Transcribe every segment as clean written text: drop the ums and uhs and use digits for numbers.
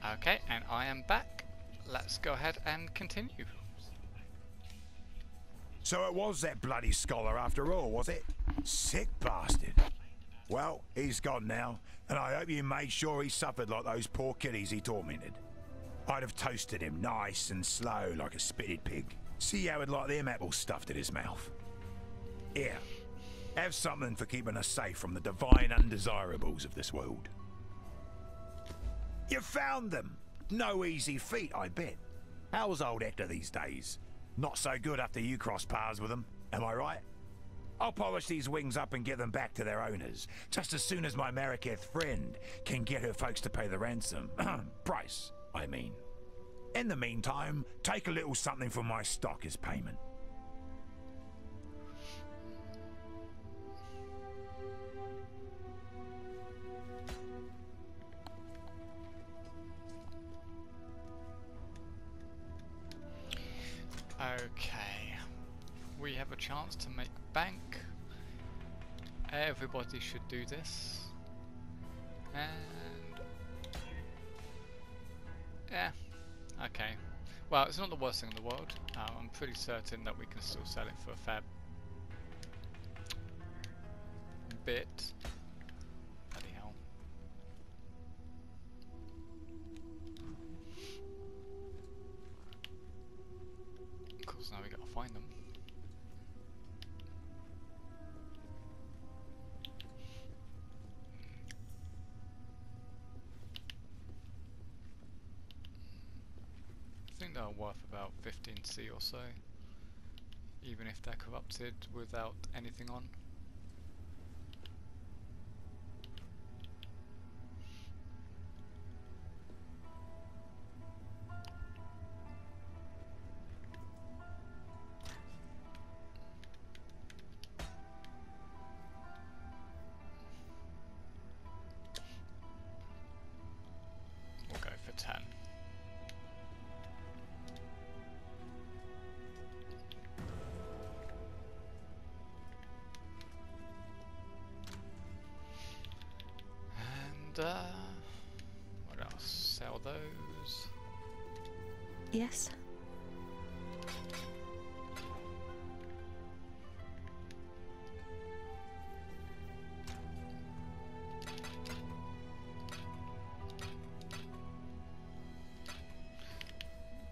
Okay, and I am back. Let's go ahead and continue. So it was that bloody scholar after all, was it? Sick bastard. Well, he's gone now, and I hope you made sure he suffered like those poor kiddies he tormented. I'd have toasted him nice and slow like a spitted pig. See how he'd like them apples stuffed in his mouth. Here, have something for keeping us safe from the divine undesirables of this world. You found them! No easy feat, I bet. How's old Hector these days? Not so good after you crossed paths with them, am I right? I'll polish these wings up and get them back to their owners, just as soon as my Mariketh friend can get her folks to pay the ransom. Price, I mean. In the meantime, take a little something from my stock as payment. Okay, we have a chance to make bank. Everybody should do this. And yeah, okay. Well, it's not the worst thing in the world. I'm pretty certain that we can still sell it for a fair bit. Bloody hell. Of course, now we gotta find them. I think they're worth about 15C or so, even if they're corrupted without anything on. We'll go for 10. What else? Sell those. Yes.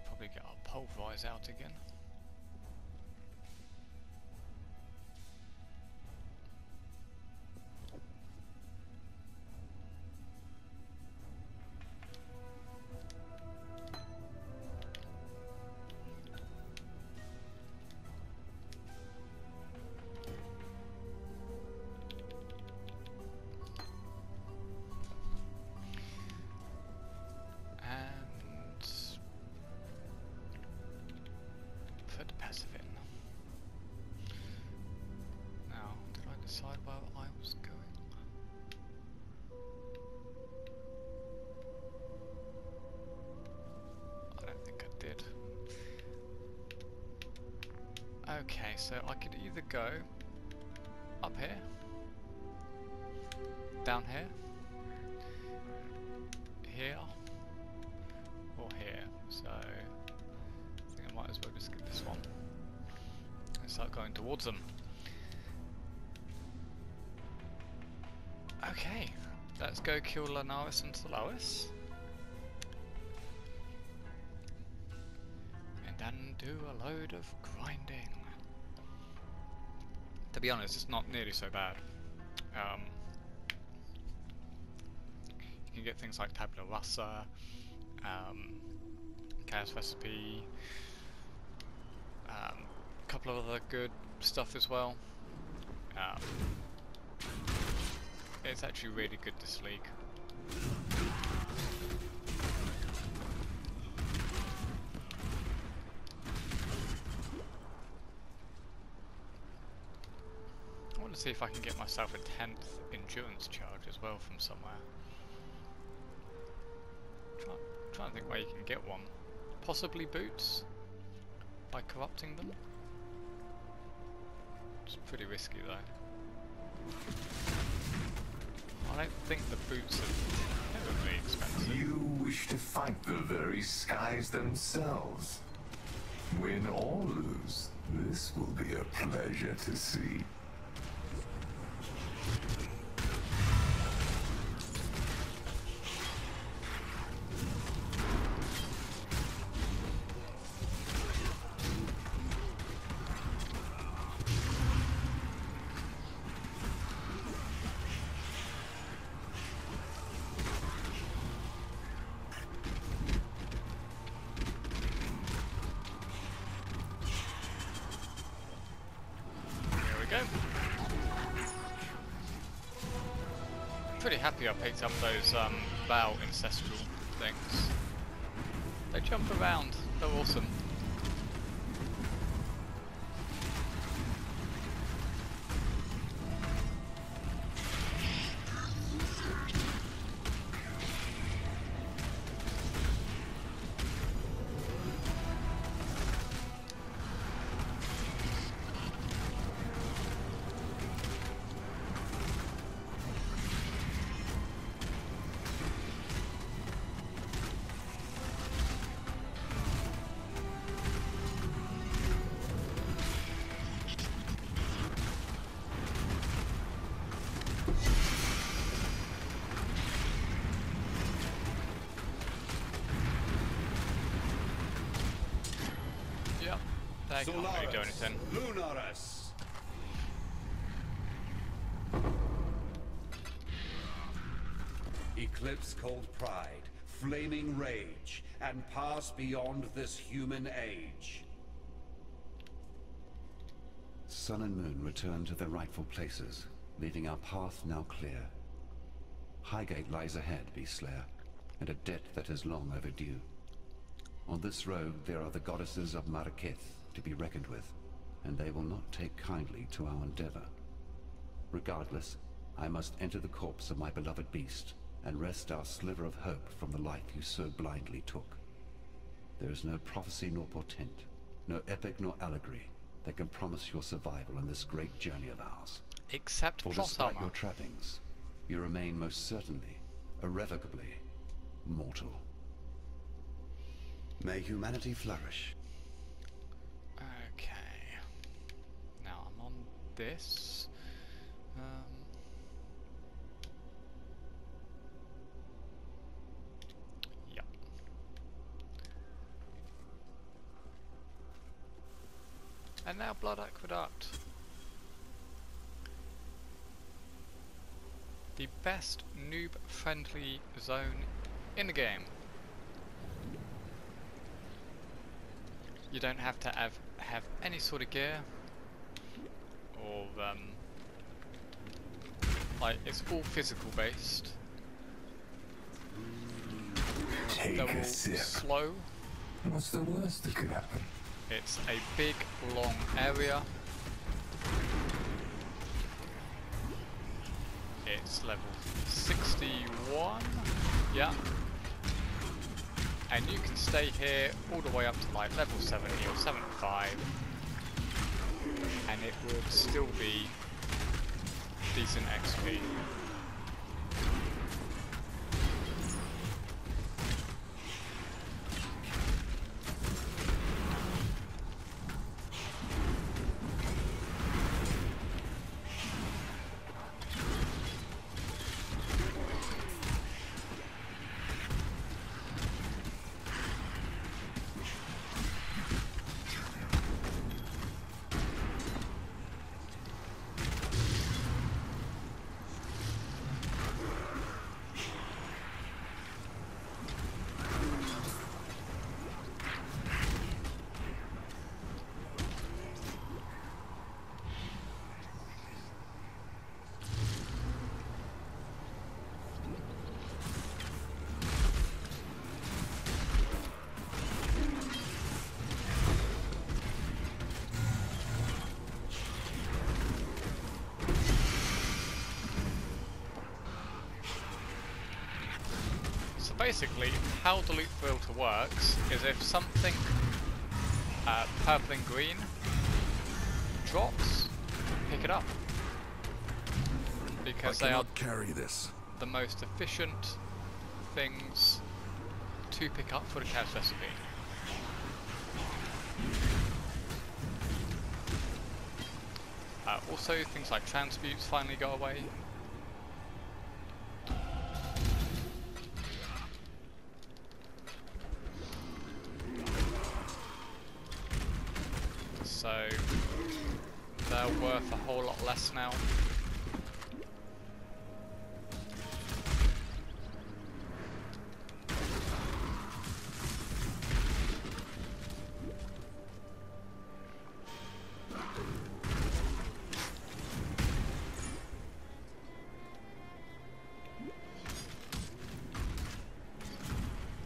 Probably get our pulverize out again. Put the passive in. Now, did I decide where I was going? I don't think I did. Okay, so I could either go up here, down here, here, or here. So I think I might as well just skip this one and start going towards them. Okay, let's go kill Lanaris and Solaris. And then do a load of grinding. To be honest, it's not nearly so bad. You can get things like Tabula Rasa, Chaos Recipe, a couple of other good stuff as well. It's actually really good, this league. I want to see if I can get myself a 10th endurance charge as well from somewhere. Trying to think where you can get one. Possibly boots? By corrupting them? It's pretty risky though. I don't think the boots are terribly expensive. You wish to fight? fight the very skies themselves. Win or lose, this will be a pleasure to see. Pretty happy I picked up those Vow ancestral things. They jump around, they're awesome. They can't really do anything. Lunaris. Eclipse cold pride, flaming rage, and pass beyond this human age. Sun and moon return to their rightful places, leaving our path now clear. Highgate lies ahead, Beastslayer, and a debt that is long overdue. On this road there are the goddesses of Marraketh to be reckoned with, and they will not take kindly to our endeavor. Regardless, I must enter the corpse of my beloved beast, and wrest our sliver of hope from the life you so blindly took. There is no prophecy nor portent, no epic nor allegory, that can promise your survival on this great journey of ours. Except For plot despite armor. your trappings, you remain most certainly, irrevocably, mortal. May humanity flourish. Okay. Now I'm on this. Yeah. And now Blood Aqueduct. The best noob-friendly zone in the game. You don't have to have any sort of gear, or like it's all physical based. Take They're a all sip. slow. What's the worst that could happen? It's a big, long area. It's level 61. Yeah. And you can stay here all the way up to like level 70 or 75, and it will still be decent XP. Basically, how the Lootfilter works is if something purple and green drops, pick it up. Because they are carry this. the most efficient things to pick up for the chaos recipe. Also, things like transmutes finally go away. So they're worth a whole lot less now.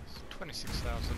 It's 26,000.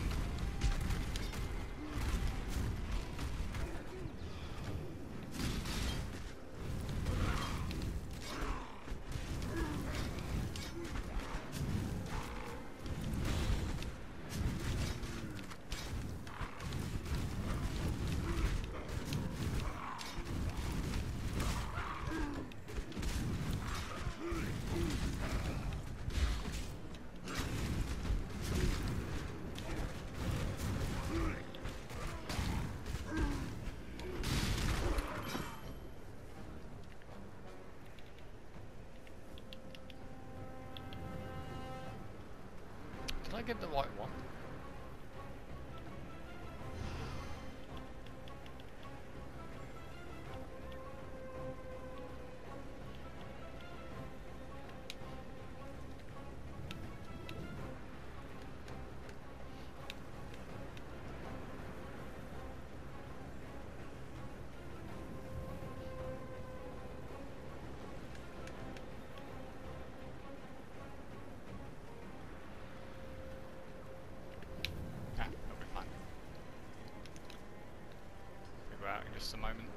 Did I get the right one? In just a moment.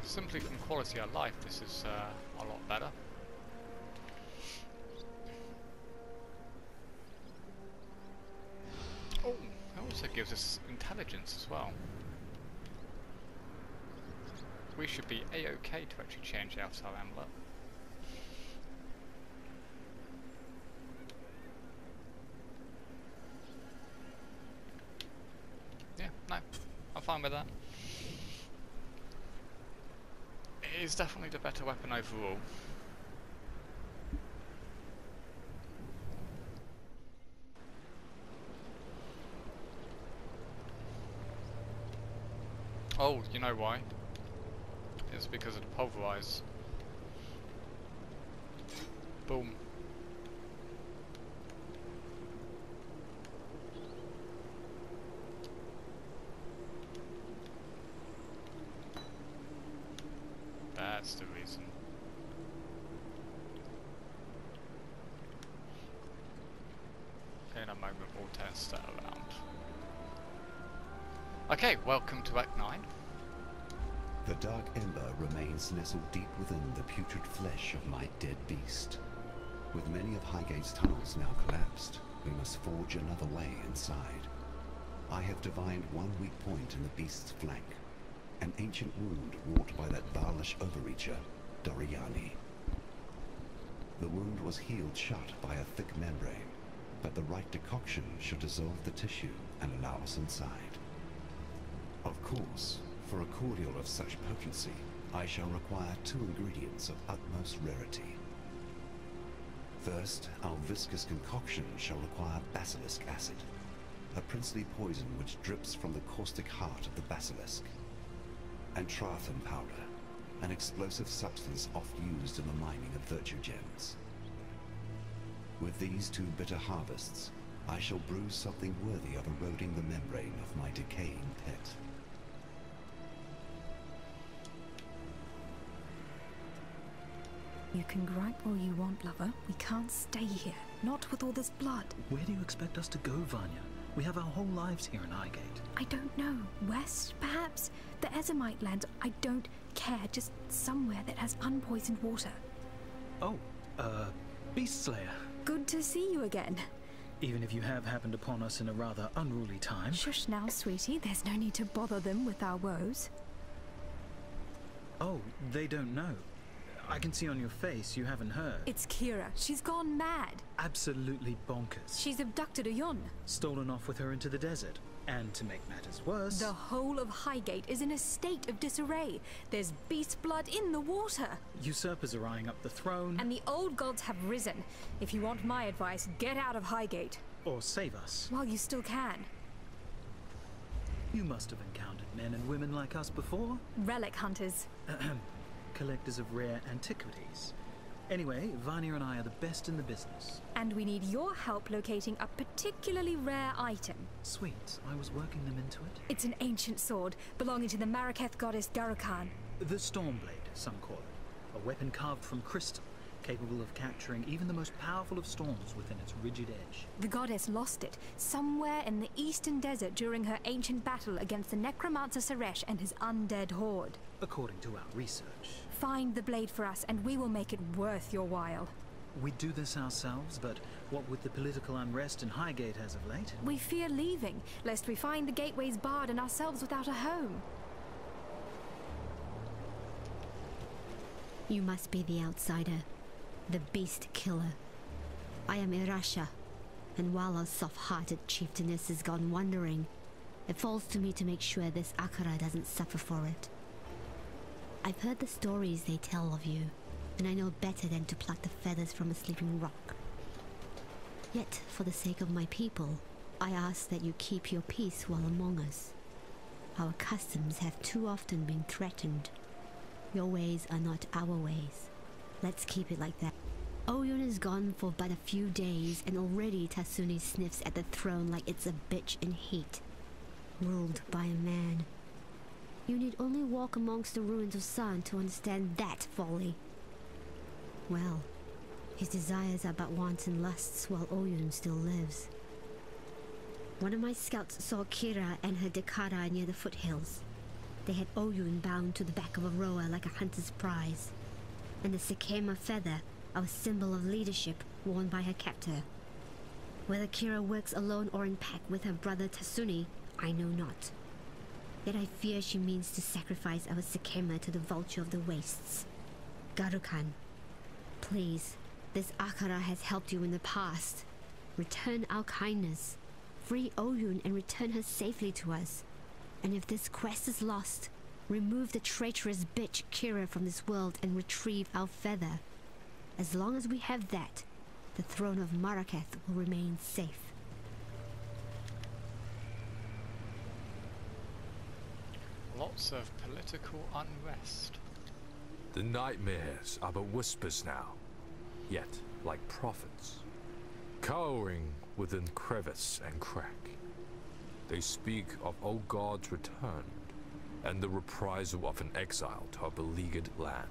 Simply from quality of life, this is a lot better. Oh, it also gives us intelligence as well. We should be a-okay to actually change out our amulet. Yeah, no, I'm fine with that. It is definitely the better weapon overall. Oh, you know why? It's because of the pulverize. Boom. That's the reason. Okay, in a moment we'll test that around. Okay, welcome to Act 9. The dark ember remains nestled deep within the putrid flesh of my dead beast. With many of Highgate's tunnels now collapsed, we must forge another way inside. I have divined one weak point in the beast's flank. An ancient wound wrought by that Baalish overreacher, Doriani. The wound was healed shut by a thick membrane, but the right decoction should dissolve the tissue and allow us inside. Of course, For a cordial of such potency, I shall require 2 ingredients of utmost rarity. First, our viscous concoction shall require basilisk acid, a princely poison which drips from the caustic heart of the basilisk, and Trathan powder, an explosive substance oft used in the mining of virtue gems. With these 2 bitter harvests, I shall brew something worthy of eroding the membrane of my decaying pet. You can gripe all you want, lover. We can't stay here. Not with all this blood. Where do you expect us to go, Vanya? We have our whole lives here in Highgate. I don't know. West, perhaps? The Ezomite lands. I don't care. Just somewhere that has unpoisoned water. Oh, Beast Slayer. Good to see you again. Even if you have happened upon us in a rather unruly time. Shush now, sweetie. There's no need to bother them with our woes. Oh, they don't know. I can see on your face you haven't heard. It's Kira. She's gone mad. Absolutely bonkers. She's abducted Oyun. Stolen off with her into the desert. And to make matters worse... The whole of Highgate is in a state of disarray. There's beast blood in the water. Usurpers are eyeing up the throne. And the old gods have risen. If you want my advice, get out of Highgate. Or save us. While you still can. You must have encountered men and women like us before. Relic hunters. Collectors of rare antiquities. Anyway, Vanya and I are the best in the business. And we need your help locating a particularly rare item. Sweet, I was working them into it. It's an ancient sword belonging to the Maraketh goddess Garukan. The Stormblade, some call it. A weapon carved from crystal, capable of capturing even the most powerful of storms within its rigid edge. The goddess lost it somewhere in the eastern desert during her ancient battle against the necromancer Suresh and his undead horde. According to our research. Find the blade for us and we will make it worth your while. We do this ourselves, but what with the political unrest in Highgate as of late? We fear leaving, lest we find the gateways barred and ourselves without a home. You must be the outsider, the beast killer. I am Irasha, and while our soft-hearted chieftainess has gone wandering, it falls to me to make sure this Akara doesn't suffer for it. I've heard the stories they tell of you, and I know better than to pluck the feathers from a sleeping rock. Yet, for the sake of my people, I ask that you keep your peace while among us. Our customs have too often been threatened. Your ways are not our ways. Let's keep it like that. Oyun is gone for but a few days, and already Tasuni sniffs at the throne like it's a bitch in heat, ruled by a man. You need only walk amongst the ruins of San to understand that folly. Well, his desires are but wants and lusts while Oyun still lives. One of my scouts saw Kira and her Dekara near the foothills. They had Oyun bound to the back of a rower like a hunter's prize, and the Sekema feather, our symbol of leadership, worn by her captor. Whether Kira works alone or in pack with her brother Tasuni, I know not. Yet I fear she means to sacrifice our Sekema to the vulture of the wastes. Garukan, please, this Akara has helped you in the past. Return our kindness. Free Oyun and return her safely to us. And if this quest is lost, remove the traitorous bitch Kira from this world and retrieve our feather. As long as we have that, the throne of Maraketh will remain safe. Lots of political unrest. The nightmares are but whispers now, yet like prophets, cowering within crevice and crack. They speak of old gods returned, and the reprisal of an exile to a beleaguered land.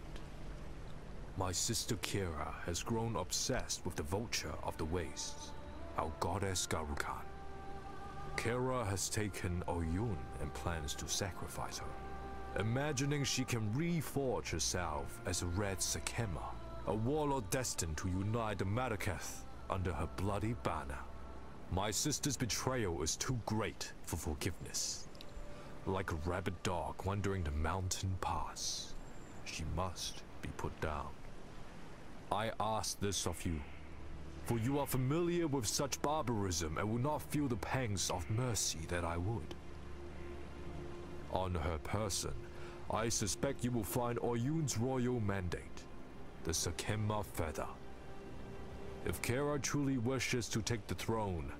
My sister Kira has grown obsessed with the vulture of the wastes, our goddess Garukan. Kira has taken Oyun and plans to sacrifice her, imagining she can reforge herself as a Red Sekema, a warlord destined to unite the Maraketh under her bloody banner. My sister's betrayal is too great for forgiveness. Like a rabid dog wandering the mountain pass, she must be put down. I ask this of you, for you are familiar with such barbarism and will not feel the pangs of mercy that I would. On her person, I suspect you will find Oyun's royal mandate, the Sakema feather. If Kara truly wishes to take the throne,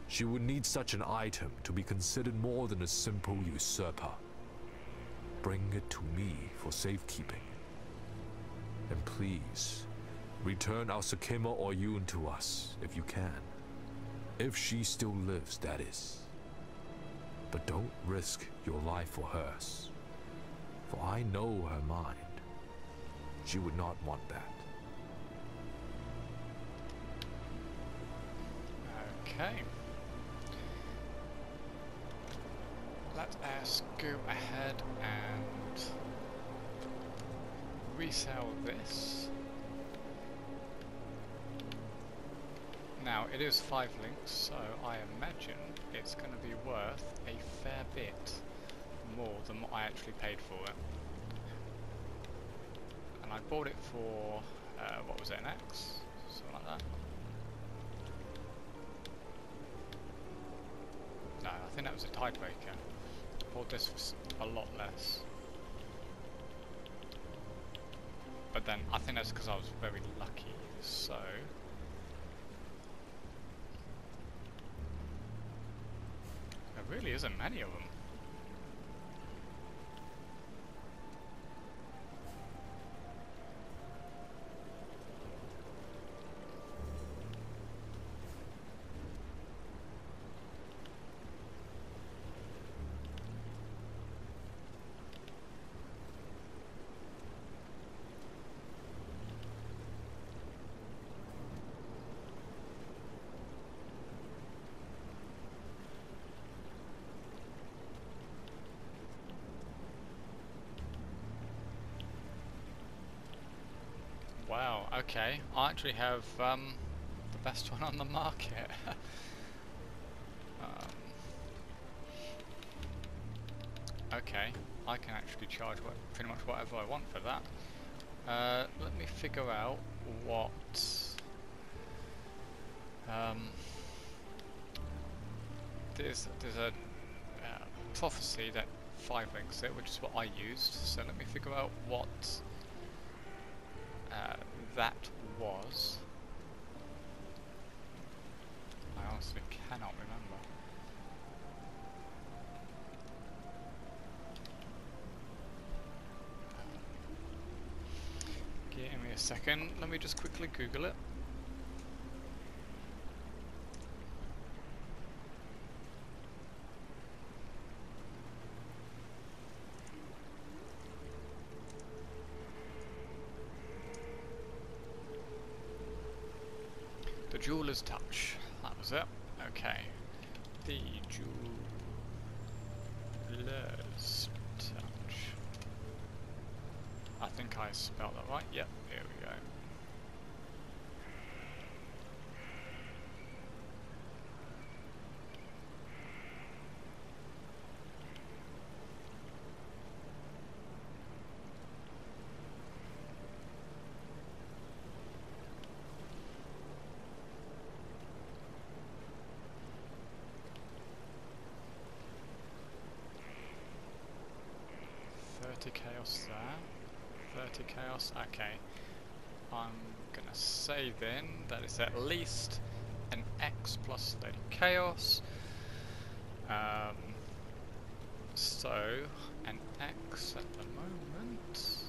she would need such an item to be considered more than a simple usurper. Bring it to me for safekeeping. And please, return our Sakema Oyun to us if you can. If she still lives, that is. But don't risk your life or hers. For I know her mind. She would not want that. Okay. Let us go ahead and resell this. Now, it is 5 links, so I imagine it's going to be worth a fair bit more than what I actually paid for it. And I bought it for, what was it, an X? Something like that. No, I think that was a tiebreaker. I bought this for a lot less. But then, I think that's because I was very lucky, so... There really isn't many of them. Wow, okay. I actually have the best one on the market. Okay, I can actually charge pretty much whatever I want for that. Let me figure out what... there's a prophecy that 5 links it, which is what I used, so let me figure out what that was. I honestly cannot remember. Give me a second, let me just quickly Google it. The Jeweler's Touch, that was it. Okay. The Jeweler's Touch. I think I spelled that right. Yep, here we go. Chaos there, 30 chaos, okay. I'm gonna say then that it's at least an X plus 30 chaos. So, an X at the moment.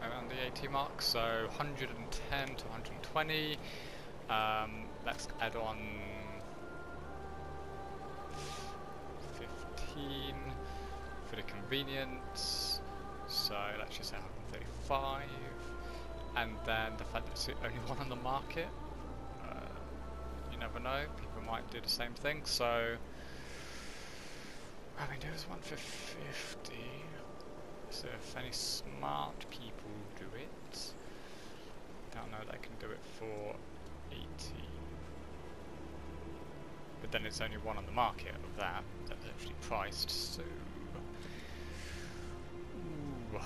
Around the 80 mark, so 110 to 120. Let's add on 15 for the convenience. So let's just say 135. And then the fact that it's the only one on the market, you never know, people might do the same thing. So I mean, there's one for 50. So if any smart people do it, don't know they can do it for 80. But then it's only one on the market of that's actually priced, so... Ooh.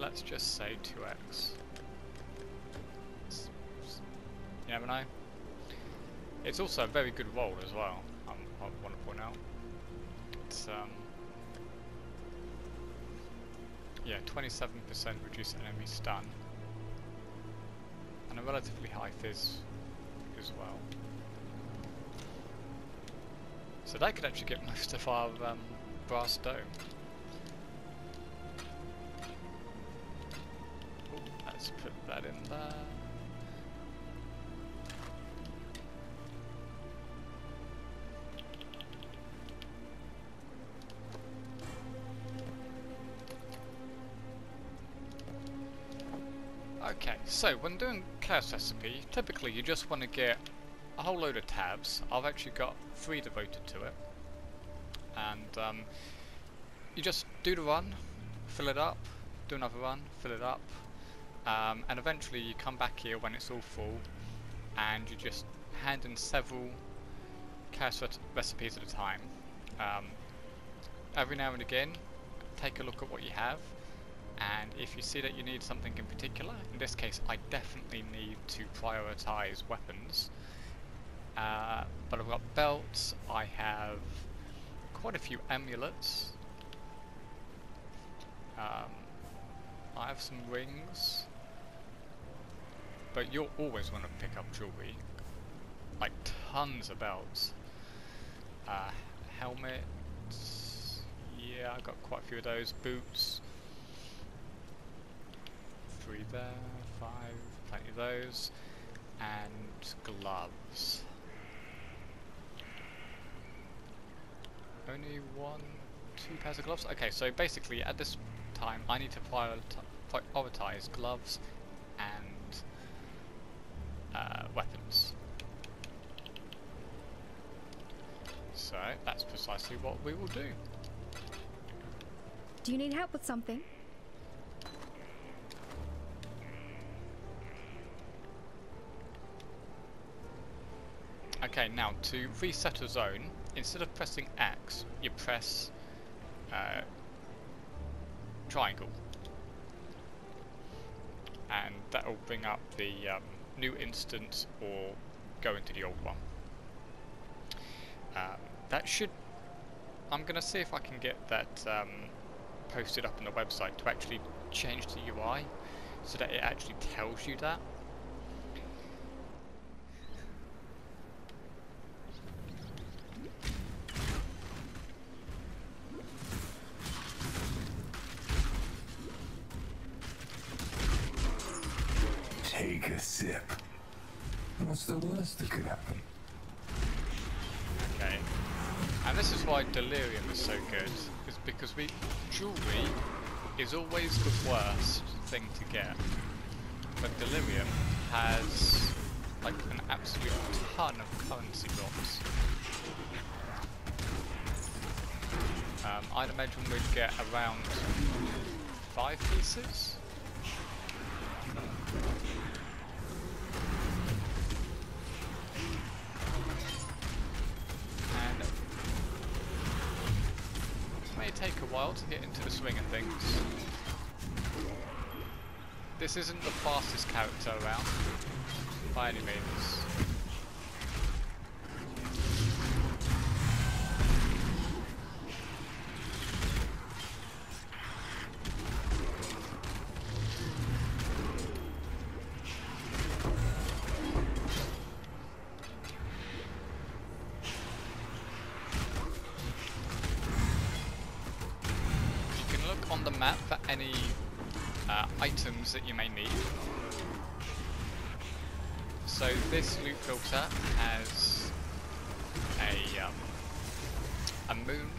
let's just say 2x. You never know. It's also a very good roll as well, I want to point out. It's yeah, 27% reduced enemy stun. And a relatively high fizz as well. So that could actually get most of our brass dome. Ooh, let's put that in there. Okay, so when doing chaos recipe, typically you just want to get a whole load of tabs. I've actually got 3 devoted to it, and you just do the run, fill it up, do another run, fill it up, and eventually you come back here when it's all full, and you just hand in several chaos recipes at a time. Every now and again, take a look at what you have. And if you see that you need something in particular, in this case I definitely need to prioritize weapons. But I've got belts, I have quite a few amulets, I have some rings, but you'll always want to pick up jewelry, like tons of belts. Helmets, yeah, I've got quite a few of those, boots. 3 there, 5, plenty of those, and gloves. Only 1, 2 pairs of gloves? Okay, so basically at this time I need to prioritize gloves and weapons. So that's precisely what we will do. Do you need help with something? Okay, now to reset a zone, instead of pressing X, you press triangle, and that will bring up the new instance or go into the old one. That should, I'm going to see if I can get that posted up on the website to actually change the UI so that it actually tells you that. Take a sip. What's the worst that could happen? Okay. And this is why Delirium is so good, is because jewelry is always the worst thing to get. But Delirium has like an absolute ton of currency drops. I'd imagine we'd get around 5 pieces. And it may take a while to get into the swing of things. This isn't the fastest character around, by any means. On the map for any items that you may need. So this Lootfilter has a moon,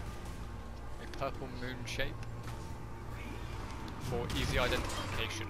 a purple moon shape for easy identification.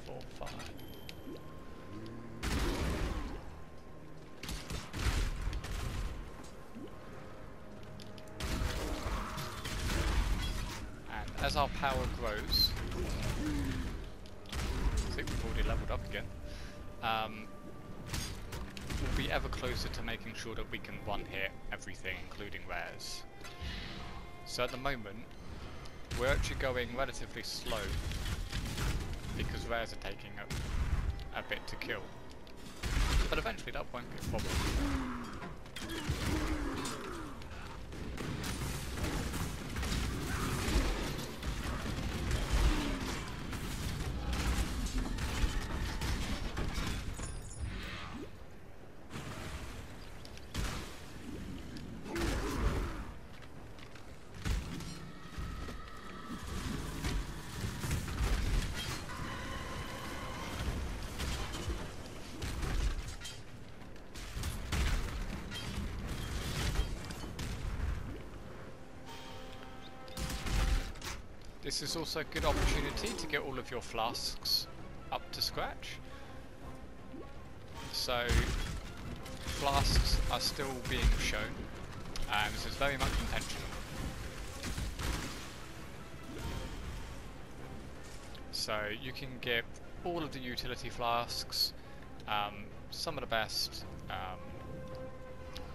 4, 5. And as our power grows, I think we've already leveled up again. We'll be ever closer to making sure that we can one-hit everything, including rares. So at the moment, we're actually going relatively slow because rares are taking a bit to kill. But eventually that won't be a problem. This is also a good opportunity to get all of your flasks up to scratch. So flasks are still being shown, and this is very much intentional. So you can get all of the utility flasks, some of the best,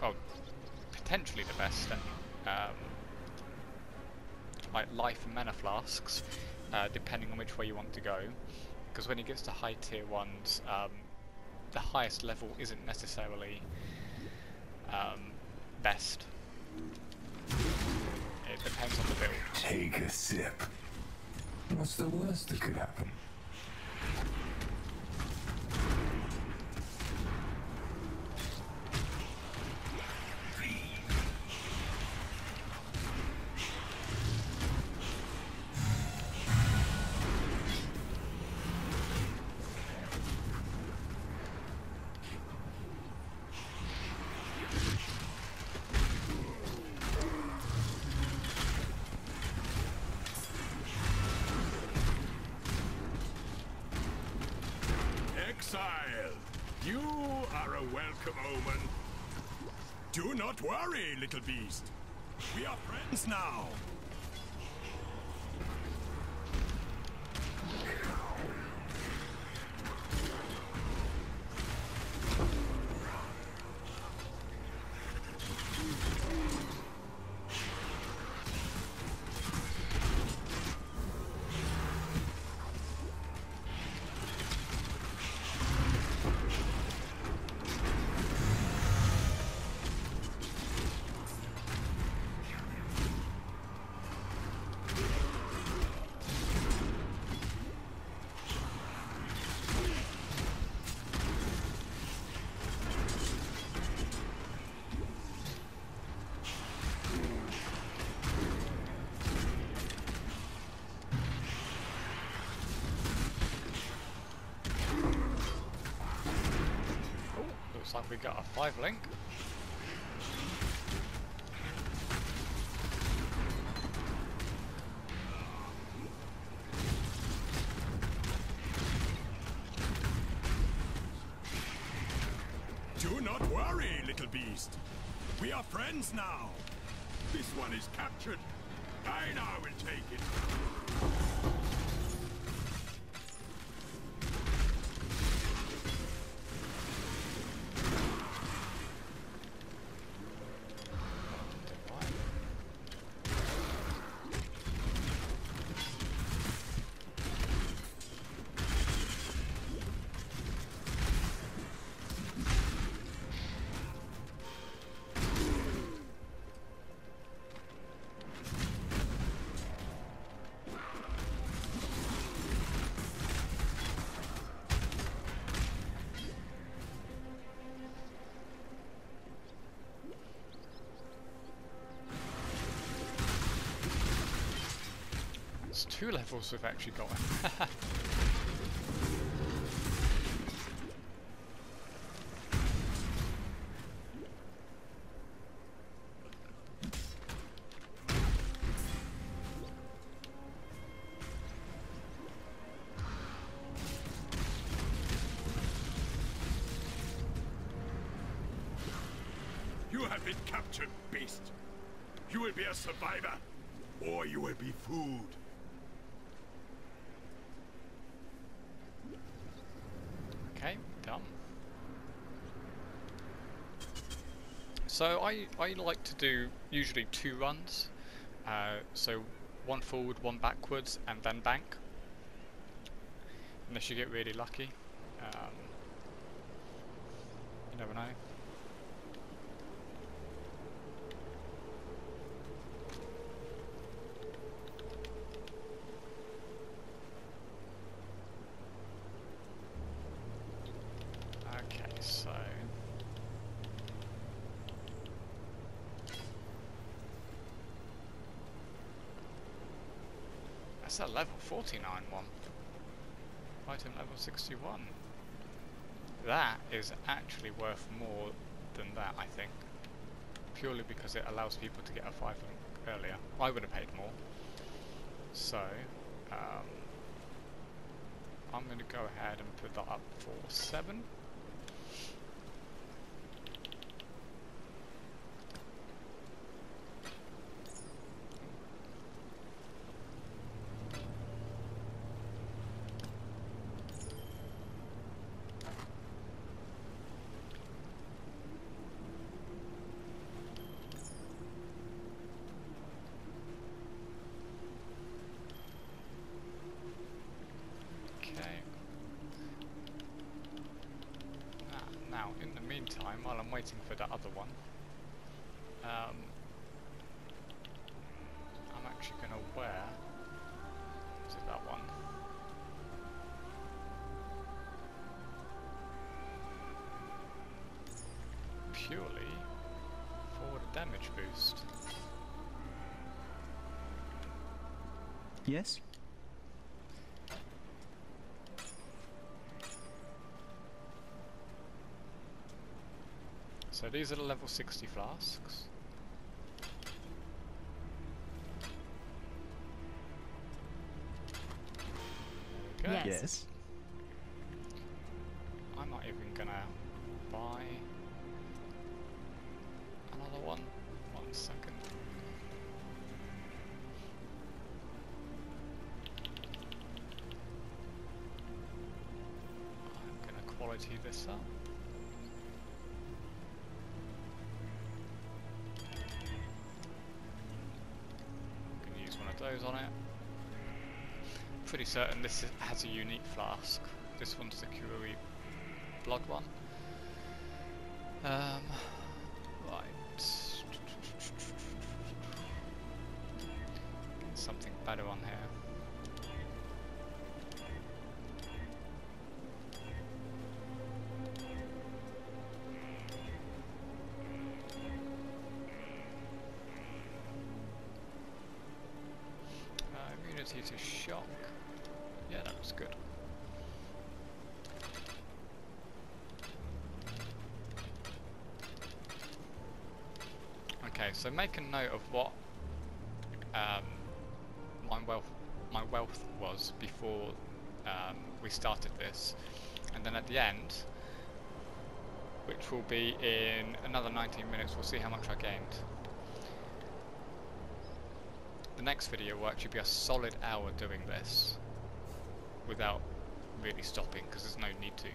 well, potentially the best, like life and mana flasks, depending on which way you want to go. Because when it gets to high tier ones, the highest level isn't necessarily best. It depends on the build. Take a sip. What's the worst that could happen? Exile, you are a welcome omen. Do not worry, little beast. We are friends now. Looks like we got a 5 link. Do not worry, little beast. We are friends now. This one is captured. I now will take it. It's 2 levels we've actually got. You have been captured, beast. You will be a survivor, or you will be food. Okay, done. So I like to do usually 2 runs. So 1 forward, 1 backwards, and then bank. Unless you get really lucky. You never know. Okay, so that's a level 49 one. Item level 61. That is actually worth more than that, I think. Purely because it allows people to get a 5 earlier. I would have paid more. So, I'm going to go ahead and put that up for 7. Now, in the meantime, while I'm waiting for that other one, I'm actually going to wear, is it that one? Purely for the damage boost. Yes? So these are the level 60 flasks. Okay. Yes. I'm not even gonna buy another one. 1 second. I'm gonna quality this up. Those on it. Pretty certain this has a unique flask. This one's the Curie Blood one. Right. Get something better on here. Immunity to shock. Yeah, that was good. Okay, so make a note of what my wealth was before we started this, and then at the end, which will be in another 19 minutes, we'll see how much I gained. The next video will actually be a solid hour doing this without really stopping, because there's no need to.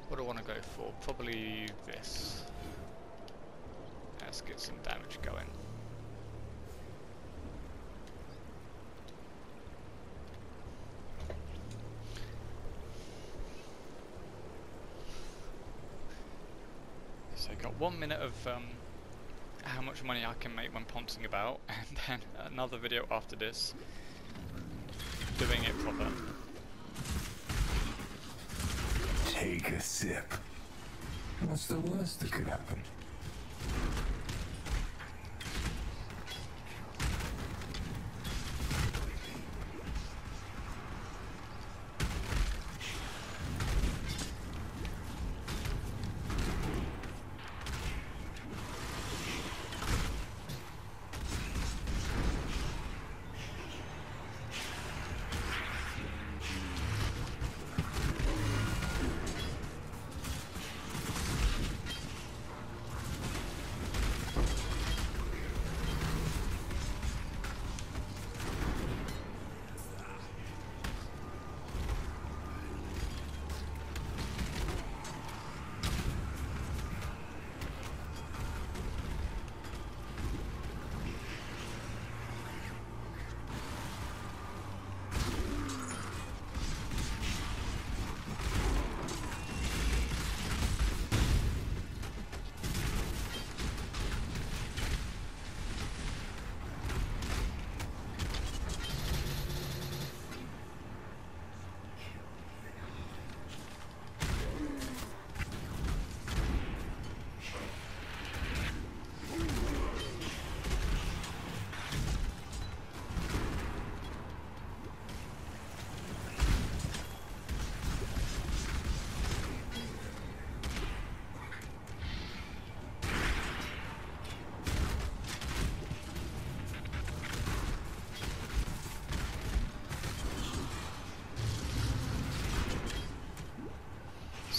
What do I want to go for? Probably this. Let's get some damage going. So I got 1 minute of how much money I can make when pouncing about, and then another video after this doing it proper. Take a sip. What's the worst that could happen?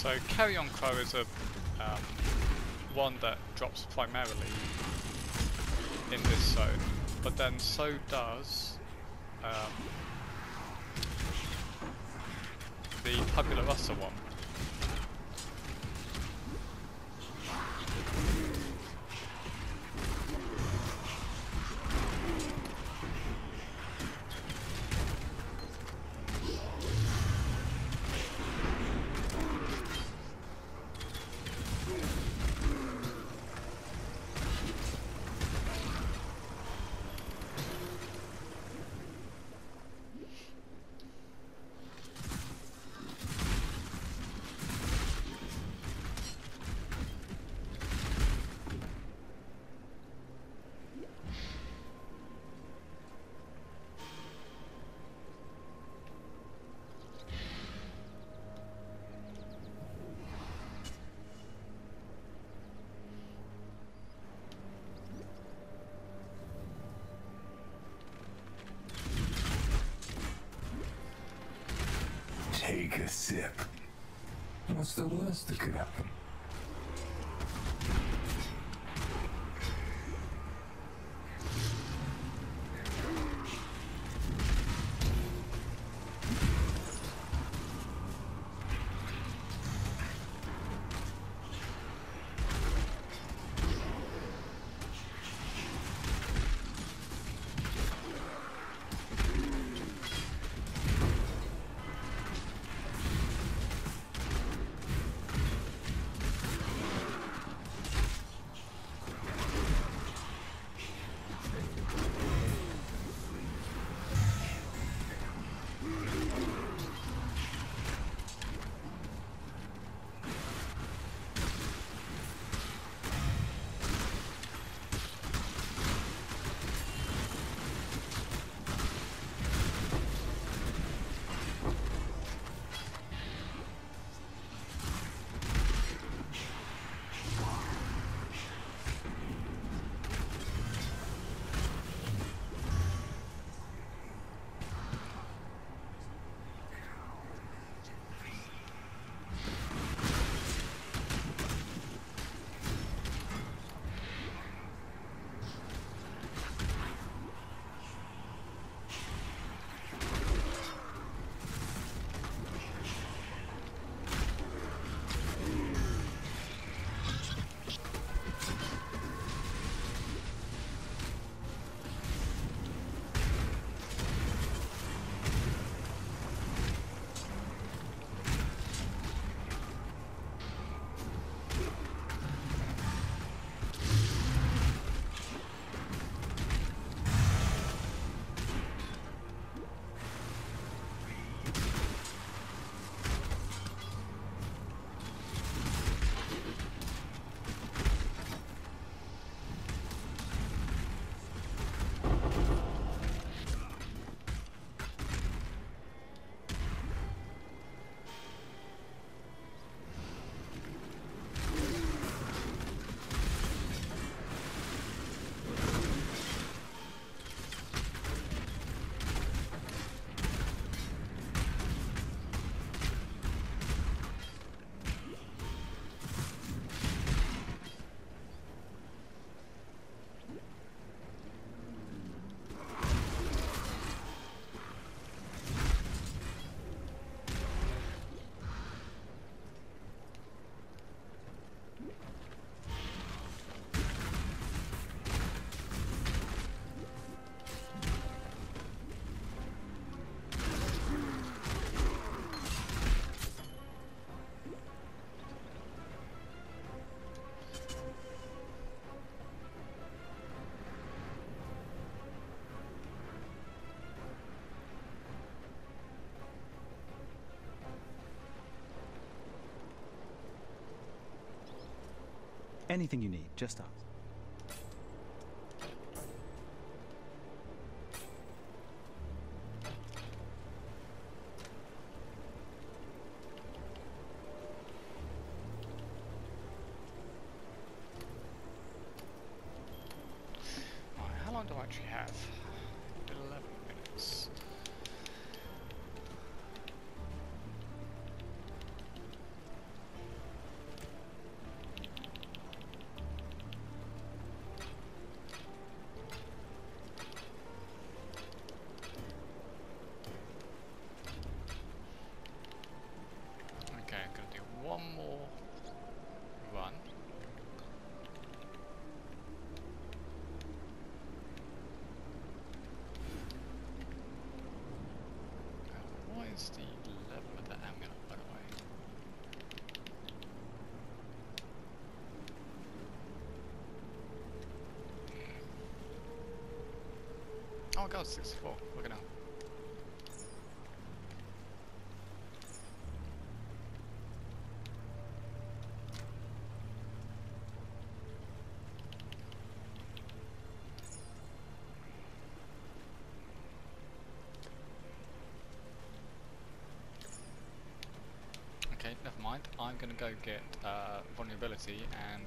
So Carry On Crow is a one that drops primarily in this zone, but then so does the Tabula Rasa one. Take a sip. What's the worst that could happen? Anything you need, just ask. Right, how long do I actually have? 11 minutes. god, 64. Look at now. Okay, never mind. I'm gonna go get vulnerability and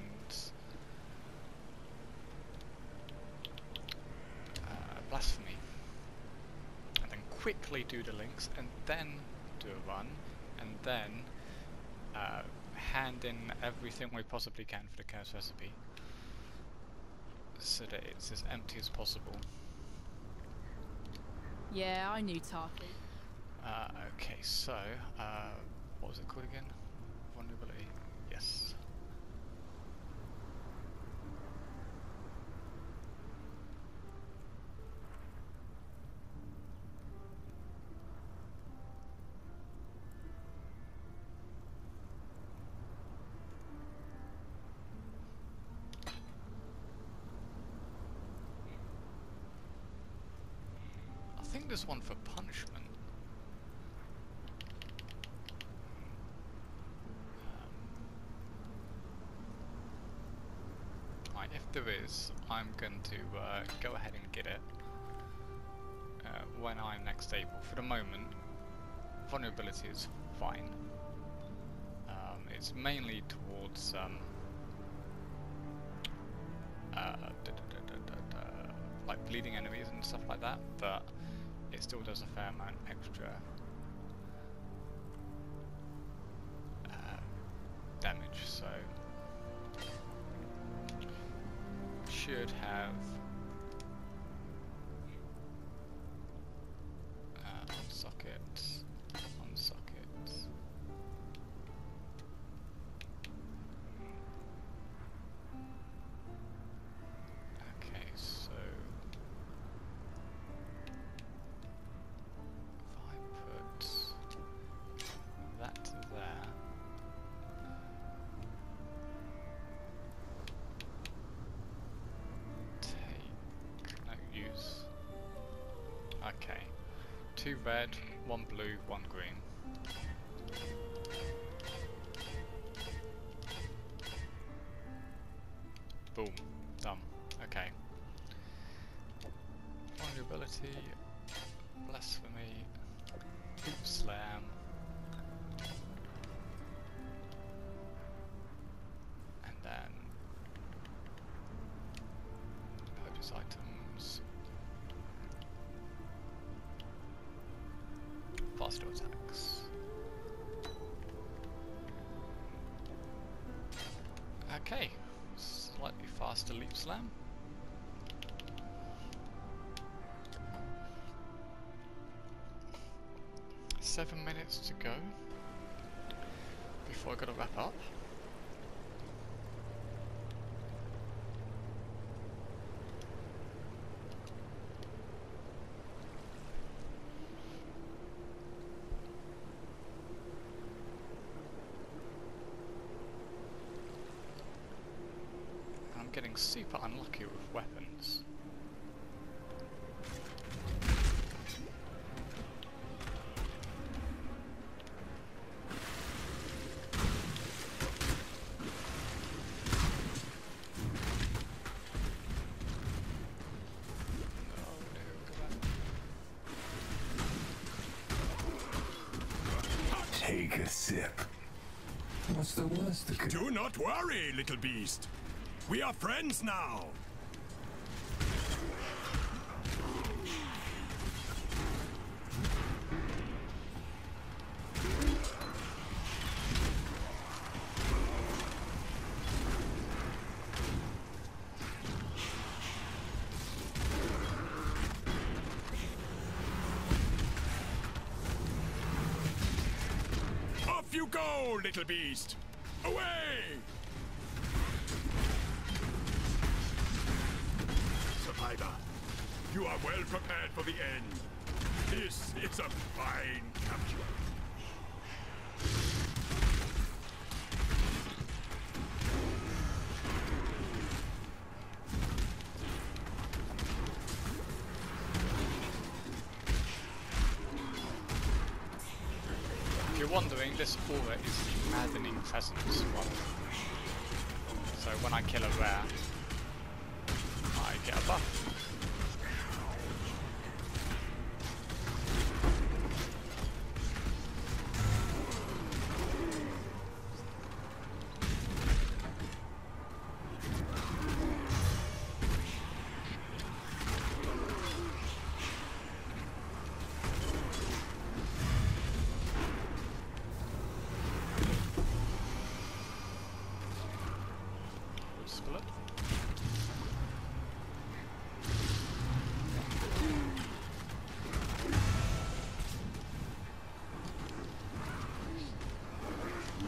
blasphemy, and then quickly do the links, and then do a run, and then hand in everything we possibly can for the chaos recipe, so that it's as empty as possible. Yeah, I knew Tarky. Okay, so what was it called again? Vulnerability. Yes. I think there's one for punishment. Right, if there is, I'm going to go ahead and get it when I'm next able. For the moment, vulnerability is fine. It's mainly towards like bleeding enemies and stuff like that, but it still does a fair amount extra damage, so should have unsocket. Okay, so if I put that to there, take no use. Okay, 2 red, 1 blue, 1 green. Boom, done. Okay. Vulnerability, blasphemy, hoop slam, and then purchase items, faster attacks. Okay, slightly faster leap slam. Seven minutes to go before I gotta wrap up. I'm getting super unlucky with weapons. Take a sip. What's the worst that could... Do not worry, little beast. We are friends now. Off you go, little beast. Away! Survivor, you are well prepared for the end. This is a fine capture. If you're wondering, this aura is the Maddening Presence one. So when I kill a rare, I get a buff.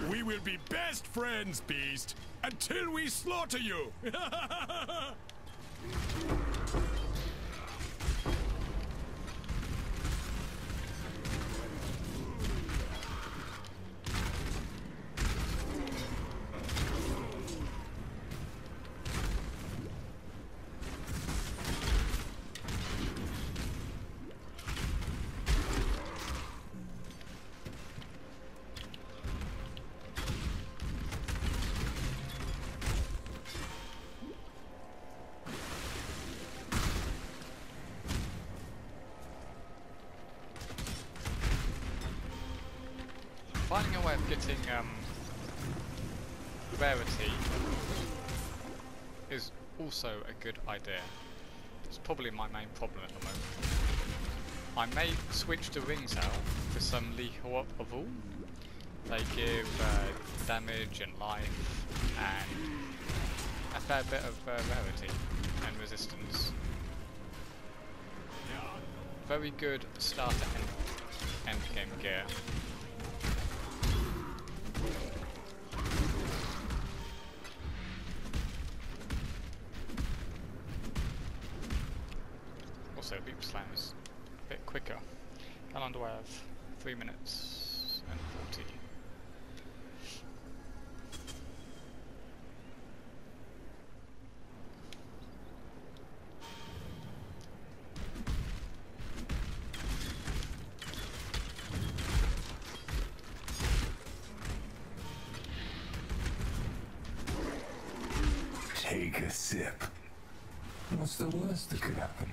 We will be best friends, Beast, until we slaughter you! Finding a way of getting rarity is also a good idea. It's probably my main problem at the moment. I may switch the rings out for some Lethal of all. They give damage and life and a fair bit of rarity and resistance. Very good starter and end game gear. Also, Loop Slam is a bit quicker. How long do I have? 3 minutes and 40. Take a sip. What's the worst that could happen?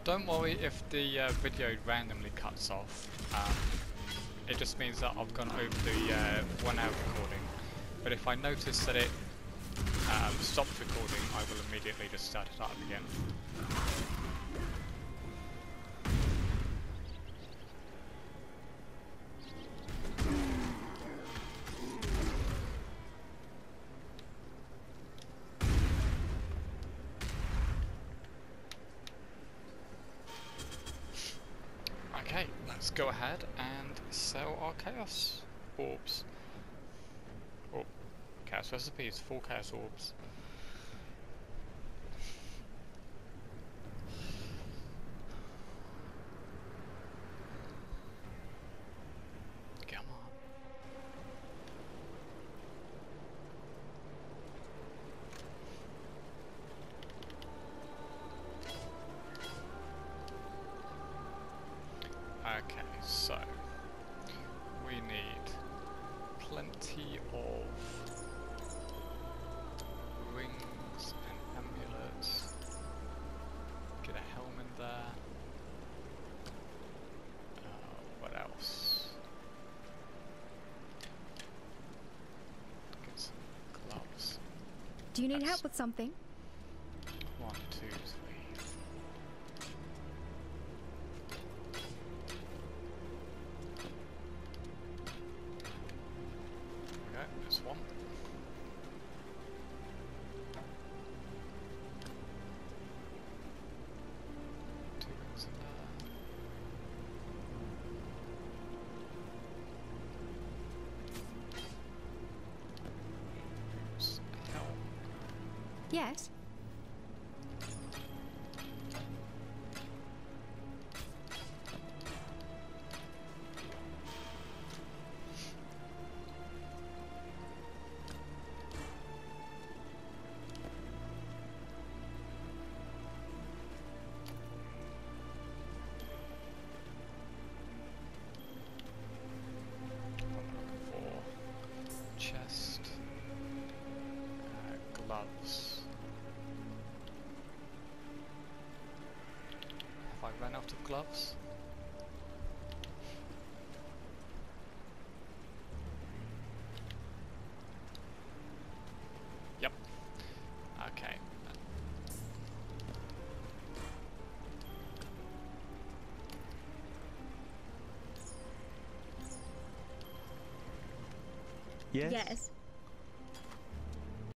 Don't worry if the video randomly cuts off. It just means that I've gone over the 1 hour recording. But if I notice that it stopped recording, I will immediately just start it up again. Okay, let's go ahead and sell our Chaos Orbs. Oh, Chaos recipes, 4 Chaos Orbs. Come on. Okay, so we need plenty of rings and amulets. Get a helm in there. What else? Get some gloves. Do you need help with something? 1, 2, 3. Okay, there's one. Two rings in there. Oops, a helm. Yes. I'm looking for chest, gloves. Have I run out of gloves? Yep. Okay. Yes? Yes.